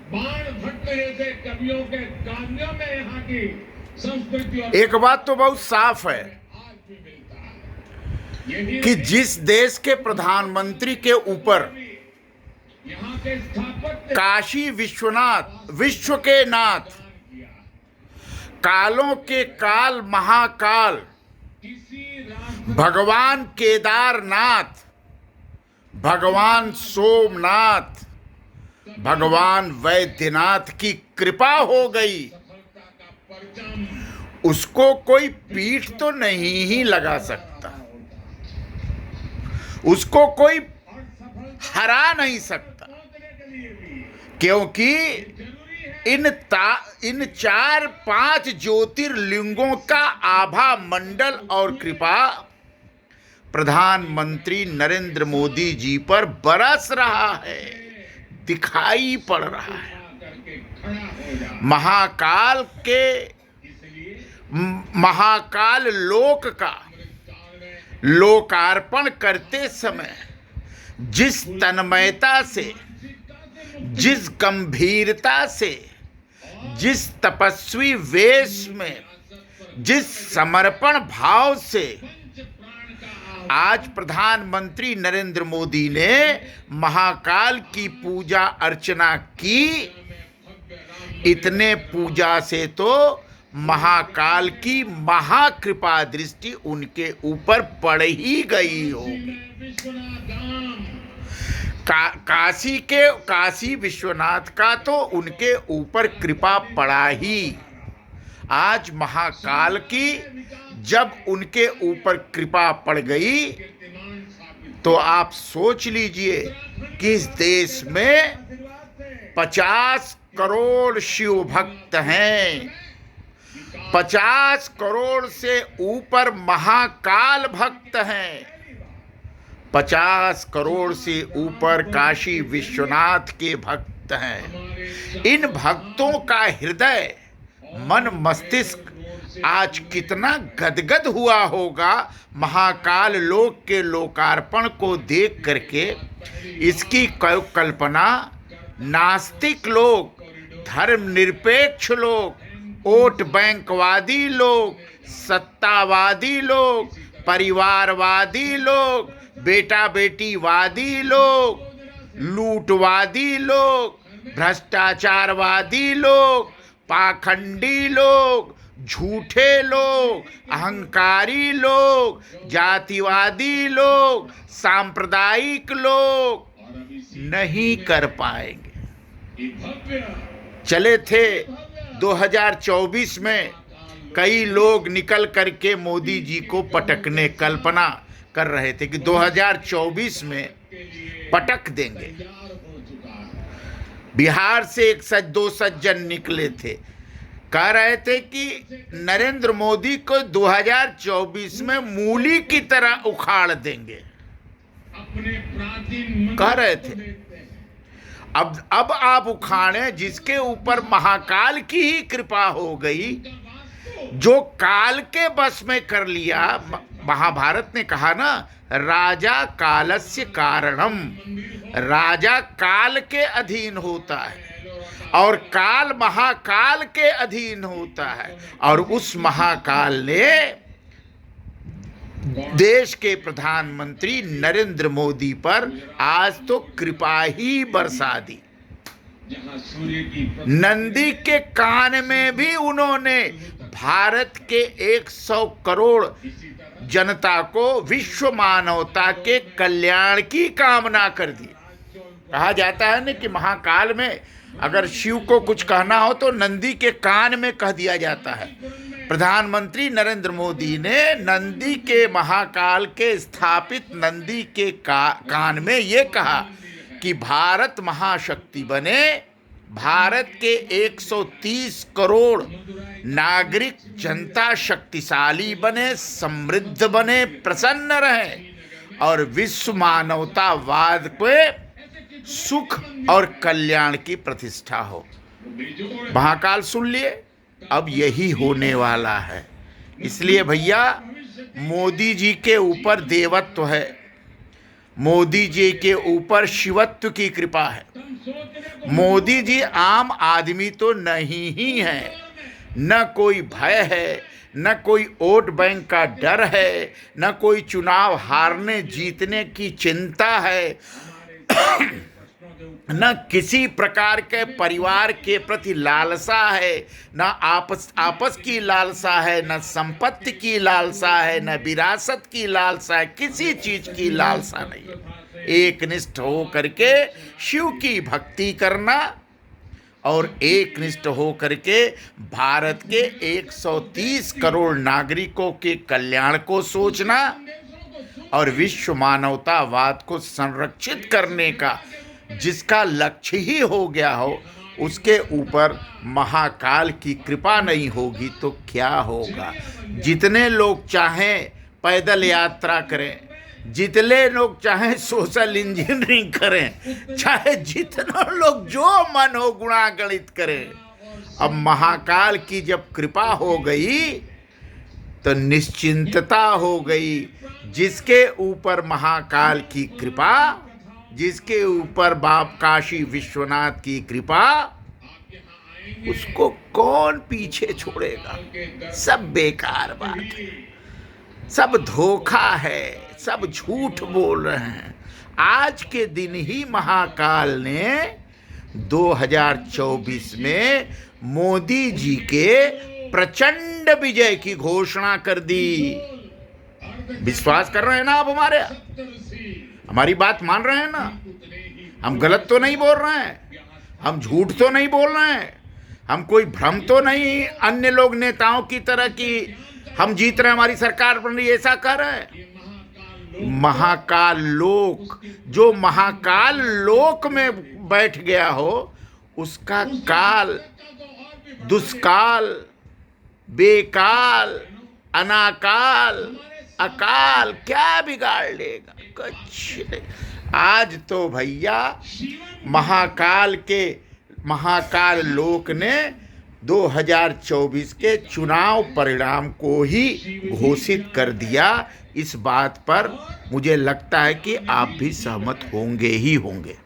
बाण भट्ट जैसे कवियों के काव्यों में यहाँ की संस्कृति और एक बात तो बहुत साफ है आज भी मिलता है। यही कि जिस देश के प्रधानमंत्री के ऊपर यहाँ के स्थापत्य काशी विश्वनाथ, विश्व के नाथ, किया, कालों के काल महाकाल किसी राष्ट्र भगवान केदारनाथ, भगवान सोमनाथ, भगवान वैद्यनाथ की कृपा हो गई, सफलता का परचम उसको कोई पीठ तो नहीं ही लगा सकता, उसको कोई और सफलता हरा नहीं सकता, पहुंचने के लिए भी क्योंकि जरूरी है इन 4-5 ज्योतिर्लिंगों का आभा मंडल और कृपा प्रधानमंत्री नरेंद्र मोदी जी पर बरस रहा है, दिखाई पड़ रहा है। करके खड़ा हो जा। महाकाल के इसलिए महाकाल लोक का काल में लोकार्पण करते समय जिस तन्मयता से, जिस गंभीरता से, जिस तपस्वी वेश में, जिस समर्पण भाव से पंच प्राण का आज प्रधानमंत्री नरेंद्र मोदी ने महाकाल की पूजा अर्चना की, इतने पूजा से तो महाकाल की महाकृपा दृष्टि उनके ऊपर पड़ ही गई होगी। विश्वनाथ धाम काशी विश्वनाथ का तो उनके ऊपर कृपा पड़ा ही। आज महाकाल की जब उनके ऊपर कृपा पड़ गई कीर्तिमान स्थापित तो आप सोच लीजिए कि इस देश में आशीर्वाद से 50 करोड़ शिव भक्त हैं, 50 करोड़ से ऊपर महाकाल भक्त हैं, 50 करोड़ से ऊपर काशी विश्वनाथ के भक्त हैं। इन भक्तों का हृदय, मन, मस्तिष्क आज कितना गदगद हुआ होगा महाकाल लोक के लोकार्पण को देख करके। इसकी कल्पना नास्तिक लोग, धर्मनिरपेक्ष लोग, वोट बैंकवादी लोग, सत्तावादी लोग, परिवारवादी लोग, बेटा बेटीवादी लोग, लूटवादी लोग, भ्रष्टाचारवादी लोग, पाखंडी लोग, झूठे लोग, अहंकारी लोग, जातिवादी लोग, सांप्रदायिक लोग नहीं कर पाएंगे। ये भव्य चले थे 2024 में कई लोग निकल करके मोदी जी को पटकने, कल्पना कर रहे थे कि 2024 में पटक देंगे। तैयार हो चुका है। बिहार से दो सज्जन निकले थे, कह रहे थे कि नरेंद्र मोदी को 2024 में मूली की तरह उखाड़ देंगे, अपने प्राचीन कह रहे थे। मंदिर को देखते हैं। अब आप उखाड़े जिसके ऊपर महाकाल की ही कृपा हो गई, जो काल के बस में कर लिया। महाभारत ने कहा ना, राजा कालस्य कारणम, राजा काल के अधीन होता है और काल महाकाल के अधीन होता है। और उस महाकाल ने देश के प्रधानमंत्री नरेंद्र मोदी पर आज तो कृपा ही बरसा दी। जहाँ सूर्य की नंदी के कान में भी उन्होंने भारत के 100 करोड़ जनता को विश्व मानवता के कल्याण की कामना कर दी। कहा जाता है ना कि महाकाल में अगर शिव को कुछ कहना हो तो नंदी के कान में कह दिया जाता है। प्रधानमंत्री नरेंद्र मोदी ने नंदी के, महाकाल के स्थापित नंदी के कान में ये कहा कि भारत महाशक्ति बने, भारत के 130 करोड़ नागरिक जनता शक्तिशाली बने, समृद्ध बने, प्रसन्न रहे और विश्व मानवतावाद पे सुख और कल्याण की प्रतिष्ठा हो। महाकाल सुन लिए, अब यही होने वाला है। इसलिए भैया मोदी जी के ऊपर देवत्व है, मोदी जी के ऊपर शिवत्व की कृपा है। मोदी जी आम आदमी तो नहीं ही है, न कोई भय है, न कोई वोट बैंक का डर है, न कोई चुनाव हारने जीतने की चिंता है, न किसी प्रकार के परिवार के प्रति लालसा है, न आपस की लालसा है, न संपत्ति की लालसा है, न विरासत की लालसा है, किसी चीज की लालसा नहीं। एकनिष्ठ हो करके शिव की भक्ति करना और एकनिष्ठ हो करके भारत के 130 करोड़ नागरिकों के कल्याण को सोचना और विश्व मानवतावाद को संरक्षित करने का जिसका लक्ष्य ही हो गया हो, उसके ऊपर महाकाल की कृपा नहीं होगी तो क्या होगा। जितने लोग चाहें पैदल यात्रा करें, जितने लोग चाहें सोशल इंजीनियरिंग करें, चाहे जितना लोग जो मन हो गुणागणित करें, अब महाकाल की जब कृपा हो गई तो निश्चिंतता हो गई। जिसके ऊपर महाकाल की कृपा, जिसके ऊपर बाप काशी विश्वनाथ की कृपा, उसको कौन पीछे छोड़ेगा। सब बेकार बात है, सब धोखा है, सब झूठ बोल रहे हैं। आज के दिन ही महाकाल ने 2024 में मोदी जी के प्रचंड विजय की घोषणा कर दी। विश्वास कर रहे हैं ना आप हमारी बात मान रहे हैं ना? हम गलत तो नहीं बोल रहे हैं, हम झूठ तो नहीं बोल रहे हैं, हम कोई भ्रम तो नहीं अन्य लोग नेताओं की तरह की हम जीत रहे हैं, हमारी सरकार बन रही है, ऐसा कर रहे हैं। महाकाल लोक, जो महाकाल लोक में बैठ गया हो, उसका काल, दुष्काल, बेकाल, अनाकाल, अकाल क्या बिगाड़ लेगा? कुछ नहीं। आज तो भैया महाकाल लोक ने 2024 के चुनाव परिणाम को ही घोषित कर दिया। इस बात पर मुझे लगता है कि आप भी सहमत होंगे ही होंगे।